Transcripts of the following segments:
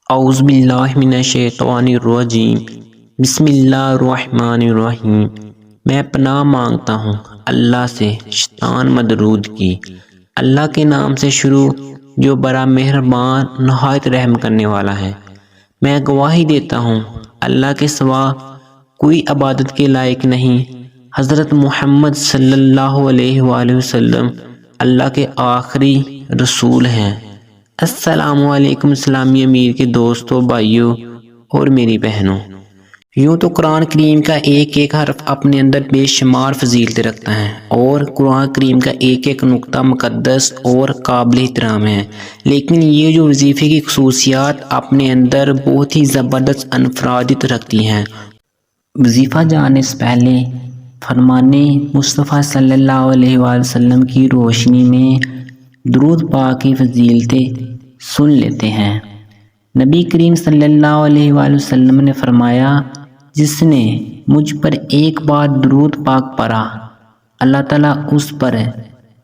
اعوذ باللہ من الشیطان الرجیم بسم اللہ الرحمن الرحیم۔ میں پناہ مانگتا ہوں اللہ سے شیطان مردود کی۔ اللہ کے نام سے شروع جو بڑا مہربان نہایت رحم کرنے والا ہے۔ میں گواہی دیتا ہوں اللہ کے سوا کوئی عبادت کے لائق نہیں۔ حضرت محمد صلی اللہ علیہ وآلہ وسلم اللہ کے آخری رسول ہیں۔ السلام علیکم اسلامی امیر کے دوستوں، بھائیوں اور میری بہنوں۔ یوں تو قرآن کریم کا ایک ایک حرف اپنے اندر بے شمار فضیلتیں رکھتا ہے اور قرآن کریم کا ایک ایک نقطہ مقدس اور قابل احترام ہے، لیکن یہ جو وظیفے کی خصوصیات اپنے اندر بہت ہی زبردست انفرادیت رکھتی ہیں۔ وظیفہ جاننے سے پہلے فرمانے مصطفیٰ صلی اللہ علیہ وآلہ وسلم کی روشنی میں درود پاک کی فضیلتیں سن لیتے ہیں۔ نبی کریم صلی اللہ علیہ وآلہ وسلم نے فرمایا، جس نے مجھ پر ایک بار درود پاک پڑھا اللہ تعالیٰ اس پر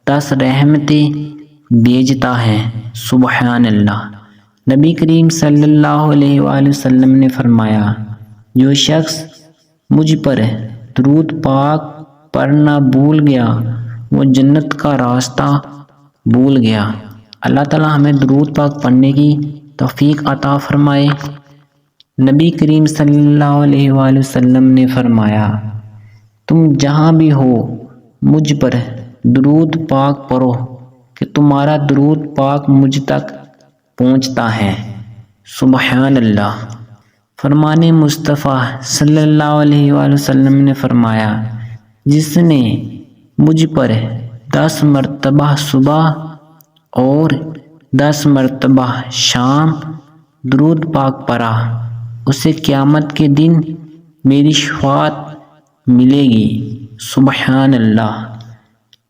10 رحمتیں بھیجتا ہے۔ سبحان اللہ۔ نبی کریم صلی اللہ علیہ وآلہ وسلم نے فرمایا، جو شخص مجھ پر درود پاک پڑھنا بھول گیا وہ جنت کا راستہ بھول گیا۔ اللہ تعالیٰ ہمیں درود پاک پڑھنے کی توفیق عطا فرمائے۔ نبی کریم صلی اللہ علیہ وآلہ وسلم نے فرمایا، تم جہاں بھی ہو مجھ پر درود پاک پڑھو کہ تمہارا درود پاک مجھ تک پہنچتا ہے۔ سبحان اللہ۔ فرمانے مصطفیٰ صلی اللہ علیہ وآلہ وسلم نے فرمایا، جس نے مجھ پر 10 مرتبہ صبح اور 10 مرتبہ شام درود پاک پڑھا اسے قیامت کے دن میری شفاعت ملے گی۔ سبحان اللہ۔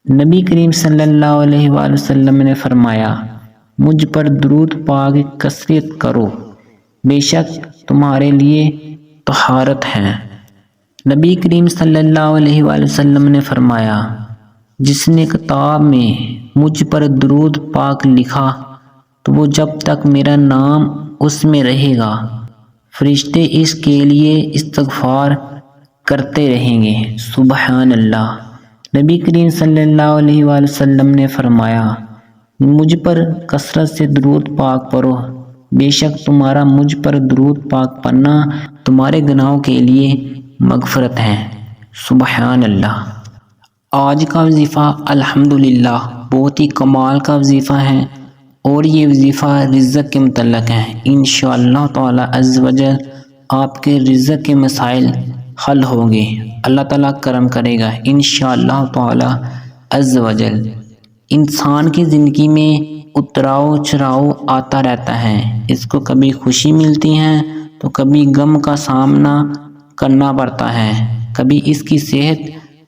نبی کریم صلی اللہ علیہ وآلہ وسلم نے فرمایا، مجھ پر درود پاک کی کثرت کرو، بے شک تمہارے لیے طہارت ہے۔ نبی کریم صلی اللہ علیہ وآلہ وسلم نے فرمایا، جس نے کتاب میں مجھ پر درود پاک لکھا تو وہ جب تک میرا نام اس میں رہے گا فرشتے اس کے لیے استغفار کرتے رہیں گے۔ سبحان اللہ۔ نبی کریم صلی اللہ علیہ وآلہ وسلم نے فرمایا، مجھ پر کثرت سے درود پاک پڑھو، بے شک تمہارا مجھ پر درود پاک پڑھنا تمہارے گناہوں کے لیے مغفرت ہے۔ سبحان اللہ۔ آج کا وظیفہ الحمدللہ بہت ہی کمال کا وظیفہ ہے اور یہ وظیفہ رزق کے متعلق ہے۔ انشاءاللہ تعالی عز و جل آپ کے رزق کے مسائل حل ہوں گے، اللہ تعالیٰ کرم کرے گا انشاءاللہ تعالی عز و جل۔ انسان کی زندگی میں اتراؤ چڑھاؤ آتا رہتا ہے، اس کو کبھی خوشی ملتی ہے تو کبھی غم کا سامنا کرنا پڑتا ہے، کبھی اس کی صحت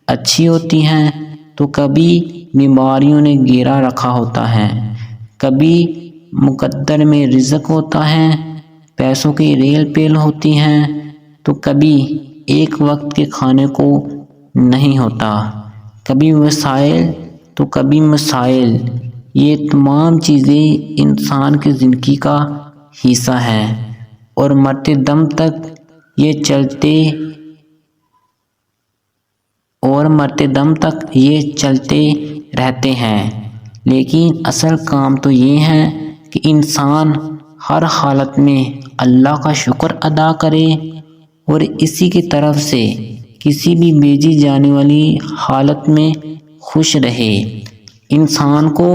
اچھی ہوتی ہے تو کبھی بیماریوں نے گھیرا رکھا ہوتا ہے، کبھی مقدر میں رزق ہوتا ہے، پیسوں کی ریل پیل ہوتی ہیں تو کبھی ایک وقت کے کھانے کو نہیں ہوتا، کبھی وسائل تو کبھی مسائل۔ یہ تمام چیزیں انسان کی زندگی کا حصہ ہے اور مرتے دم تک یہ چلتے رہتے ہیں، لیکن اصل کام تو یہ ہے کہ انسان ہر حالت میں اللہ کا شکر ادا کرے اور اسی کی طرف سے کسی بھی بھیجی جانے والی حالت میں خوش رہے۔ انسان کو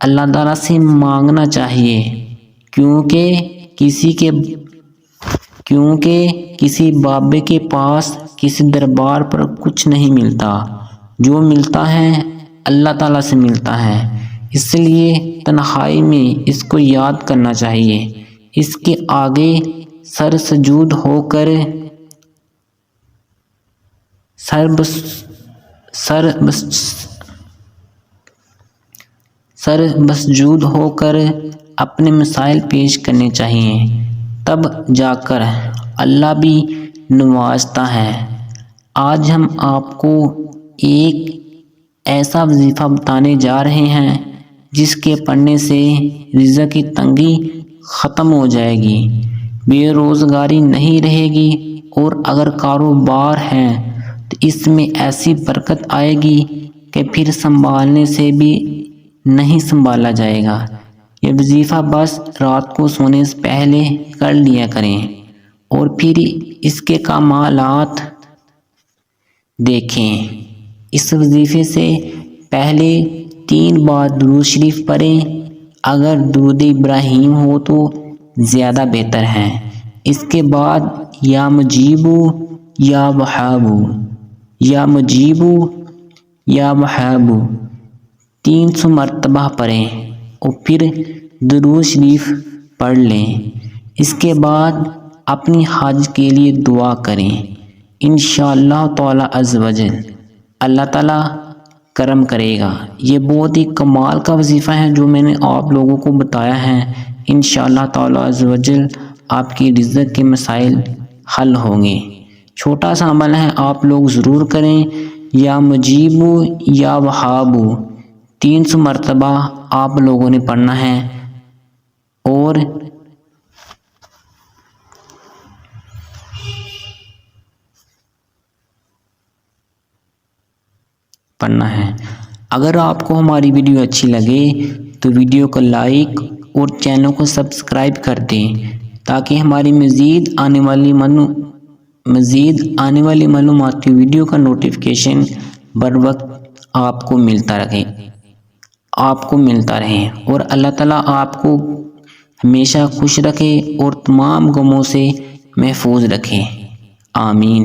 اللہ تعالیٰ سے مانگنا چاہیے، کیونکہ کسی بابے کے پاس کسی دربار پر کچھ نہیں ملتا، جو ملتا ہے اللہ تعالیٰ سے ملتا ہے، اس لیے تنہائی میں اس کو یاد کرنا چاہیے، اس کے آگے سر مسجود ہو کر اپنے مسائل پیش کرنے چاہیے، تب جا کر اللہ بھی نوازتا ہے۔ آج ہم آپ کو ایک ایسا وظیفہ بتانے جا رہے ہیں جس کے پڑھنے سے رزق کی تنگی ختم ہو جائے گی، بے روزگاری نہیں رہے گی، اور اگر کاروبار ہے تو اس میں ایسی برکت آئے گی کہ پھر سنبھالنے سے بھی نہیں سنبھالا جائے گا۔ یہ وظیفہ بس رات کو سونے سے پہلے کر لیا کریں، اور پھر اس کے کمالات دیکھیں۔ اس وظیفے سے پہلے 3 بار درود شریف پڑھیں، اگر درود ابراہیم ہو تو زیادہ بہتر ہے۔ اس کے بعد یا مجیبو یا وہابو، یا مجیبو یا وہابو 300 مرتبہ پڑھیں، اور پھر درود شریف پڑھ لیں۔ اس کے بعد اپنی حج کے لیے دعا کریں، انشاءاللہ تعالی عز و جل اللہ تعالیٰ کرم کرے گا۔ یہ بہت ہی کمال کا وظیفہ ہے جو میں نے آپ لوگوں کو بتایا ہے۔ انشاءاللہ تعالی عز و جل آپ کی رزق کے مسائل حل ہوں گے۔ چھوٹا سا عمل ہے، آپ لوگ ضرور کریں۔ یا مجیبو یا وہابو 300 مرتبہ آپ لوگوں نے پڑھنا ہے، اور پڑھنا ہے۔ اگر آپ کو ہماری ویڈیو اچھی لگے تو ویڈیو کو لائک اور چینل کو سبسکرائب کر دیں، تاکہ ہماری مزید آنے والی معلوماتی ویڈیو کا نوٹیفیکیشن بر وقت آپ کو ملتا رہے، اور اللہ تعالیٰ آپ کو ہمیشہ خوش رکھے اور تمام غموں سے محفوظ رکھے، آمین۔